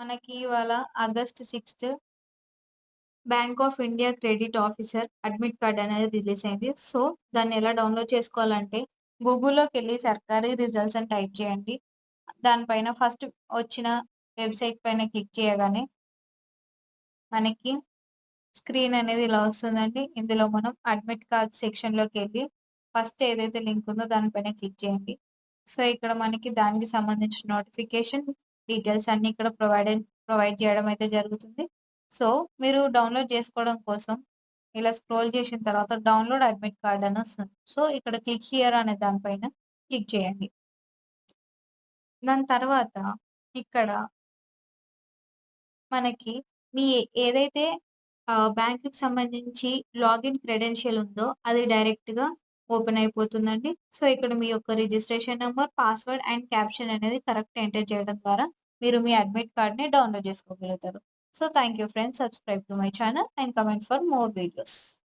మనకి ఇవాళ August 6 bank of India credit officer admit card అనేది రిలీజ్ అయింది. సో, దాన్ని ఎలా డౌన్‌లోడ్ చేసుకోవాలంటే, గూగుల్‌లోకెళ్ళి సర్కారీ రిజల్ట్స్ అని టైప్ చేయండి. దానిపైన ఫస్ట్ వచ్చిన వెబ్‌సైట్ పైన క్లిక్ చేయగానే మనకి స్క్రీన్ అనేది ఇలా వస్తుందండి. ఇందులో మనం అడ్మిట్ కార్డ్ సెక్షన్‌లోకెళ్ళి ఫస్ట్ ఏదైతే లింక్ ఉందో దానిపైన క్లిక్ చేయండి. సో, ఇక్కడ మనకి దానికి సంబంధించిన నోటిఫికేషన్ డీటెయిల్స్ అన్నీ ఇక్కడ ప్రొవైడ్ చేయడం అయితే జరుగుతుంది. సో, మీరు డౌన్‌లోడ్ చేసుకోవడం కోసం ఇలా స్క్రోల్ చేసిన తర్వాత డౌన్‌లోడ్ అడ్మిట్ కార్డ్ అని వస్తుంది. సో, ఇక్కడ క్లిక్ హియర్ అనే దానిపైన క్లిక్ చేయండి. దాని తర్వాత ఇక్కడ మనకి మీ ఏదైతే బ్యాంక్‌కి సంబంధించి లాగిన్ క్రెడెన్షియల్ ఉందో అది డైరెక్ట్‌గా ఓపెన్ అయిపోతుందండి. సో, ఇక్కడ మీ యొక్క registration number, password and caption అనేది కరెక్ట్ ఎంటర్ చేయడం ద్వారా మీరు మీ అడ్మిట్ కార్డ్‌ని డౌన్‌లోడ్ చేసుకోగలుగుతారు. So, thank you friends. Subscribe to my channel and comment for more videos.